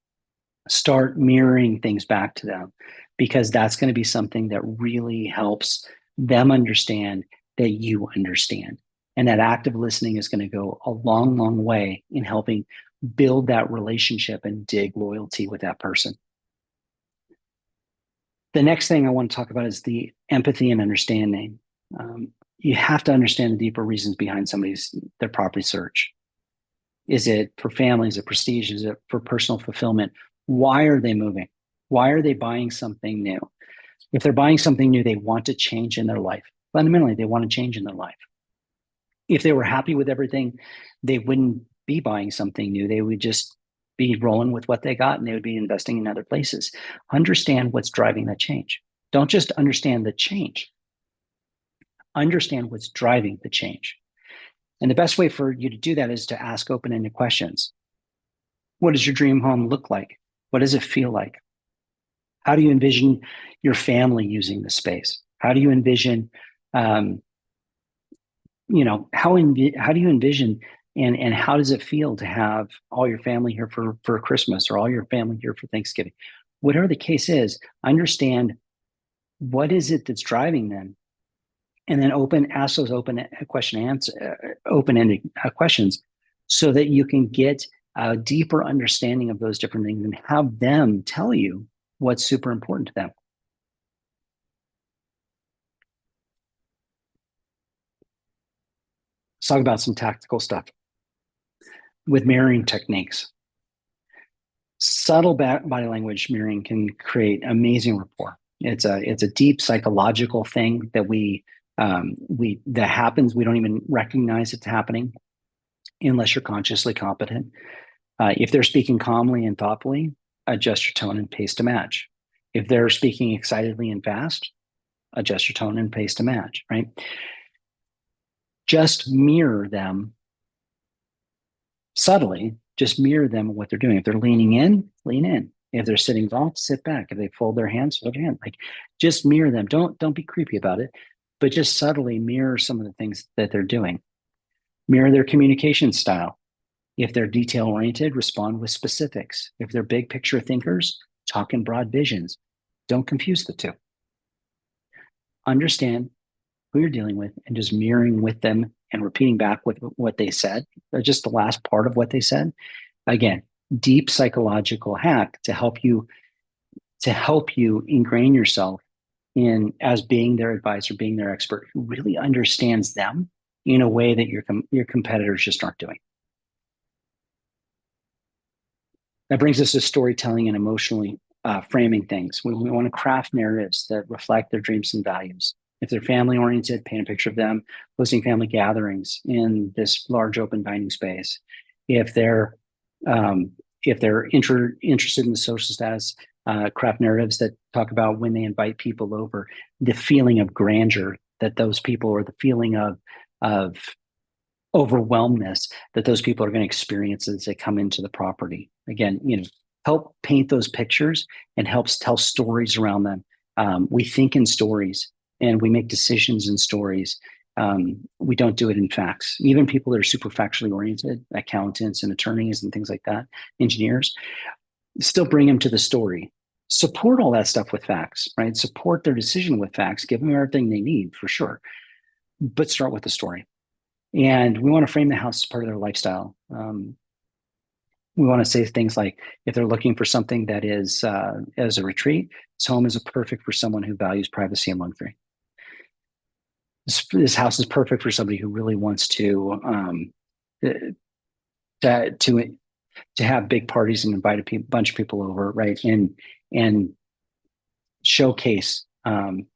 Start mirroring things back to them, because that's going to be something that really helps them understand that you understand. And that active listening is going to go a long, long way in helping build that relationship and dig loyalty with that person. The next thing I want to talk about is the empathy and understanding. You have to understand the deeper reasons behind their property search. Is it for family? Is it prestige? Is it for personal fulfillment? Why are they moving? Why are they buying something new? If they're buying something new, they want to change in their life. Fundamentally, they want to change in their life. If they were happy with everything, they wouldn't be buying something new. They would just be rolling with what they got and they would be investing in other places. Understand what's driving that change. Don't just understand the change, understand what's driving the change. And the best way for you to do that is to ask open-ended questions. What does your dream home look like? What does it feel like? How do you envision your family using the space? How do you envision, how do you envision and how does it feel to have all your family here for Christmas or all your family here for Thanksgiving? Whatever the case is, understand what is it that's driving them, and then ask those open-ended questions so that you can get a deeper understanding of those different things and have them tell you what's super important to them. Let's talk about some tactical stuff with mirroring techniques. Subtle body language mirroring can create amazing rapport. It's a deep psychological thing that that happens. We don't even recognize it's happening unless you're consciously competent. If they're speaking calmly and thoughtfully, adjust your tone and pace to match. If they're speaking excitedly and fast, adjust your tone and pace to match, right? Just mirror them subtly, just mirror them what they're doing. If they're leaning in, lean in. If they're sitting back, sit back. If they fold their hands, fold your hand. Like, just mirror them. Don't be creepy about it, but just subtly mirror some of the things that they're doing. Mirror their communication style. If they're detail oriented, respond with specifics. If they're big picture thinkers, talk in broad visions. Don't confuse the two. Understand who you're dealing with and just mirroring with them and repeating back with what they said, or just the last part of what they said. Again, deep psychological hack to help you ingrain yourself in as being their advisor, being their expert who really understands them in a way that your competitors just aren't doing. That brings us to storytelling and emotionally framing things. We want to craft narratives that reflect their dreams and values. If they're family oriented, paint a picture of them hosting family gatherings in this large open dining space. If they're interested in the social status, craft narratives that talk about when they invite people over, the feeling of grandeur that those people, or the feeling of overwhelmness that those people are going to experience as they come into the property. Again, help paint those pictures and helps tell stories around them. We think in stories and we make decisions in stories. We don't do it in facts. Even people that are super factually oriented, accountants and attorneys and things like that, engineers, still bring them to the story. Support all that stuff with facts, right? Support their decision with facts, give them everything they need for sure, but start with the story. And we want to frame the house as part of their lifestyle. We want to say things like, if they're looking for something that is as a retreat, this home is perfect for someone who values privacy and luxury. This house is perfect for somebody who really wants to have big parties and invite a bunch of people over, right? And showcase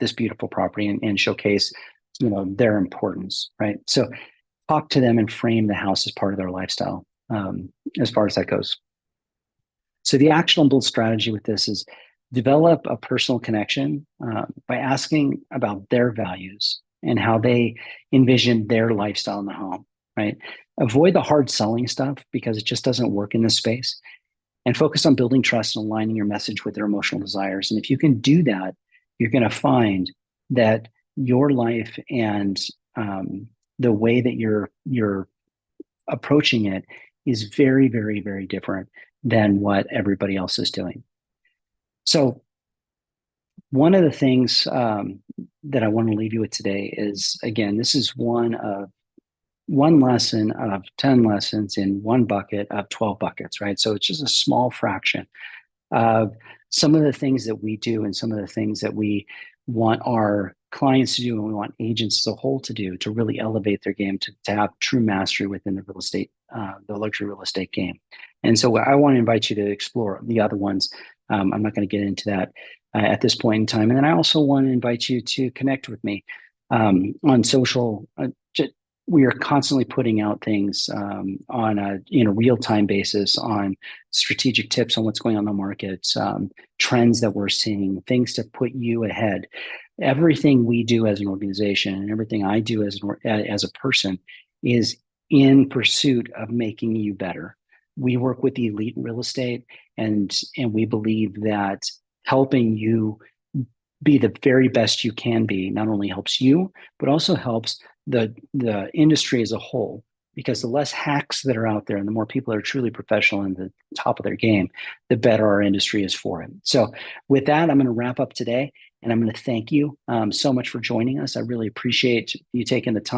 this beautiful property and showcase, their importance, right? So talk to them and frame the house as part of their lifestyle, as far as that goes. So the actionable strategy with this is develop a personal connection by asking about their values and how they envision their lifestyle in the home, right? Avoid the hard selling stuff because it just doesn't work in this space, and focus on building trust and aligning your message with their emotional desires. And if you can do that, you're going to find that your life and the way that you're approaching it is very, very, very different than what everybody else is doing. So one of the things that I want to leave you with today is, again, this is one lesson of 10 lessons in one bucket of 12 buckets, right? So it's just a small fraction of some of the things that we do and some of the things that we want our clients to do and we want agents as a whole to do to really elevate their game, to have true mastery within the real estate, the luxury real estate game. And so I want to invite you to explore the other ones. I'm not going to get into that at this point in time. And then I also want to invite you to connect with me on social. We are constantly putting out things on a real time basis on strategic tips on what's going on in the markets, trends that we're seeing, things to put you ahead. Everything we do as an organization and everything I do as a person is in pursuit of making you better. We work with the elite in real estate, and we believe that helping you be the very best you can be not only helps you, but also helps the industry as a whole. Because the less hacks that are out there and the more people that are truly professional and the top of their game, the better our industry is for it. So with that, I'm going to wrap up today, and I'm going to thank you so much for joining us. I really appreciate you taking the time.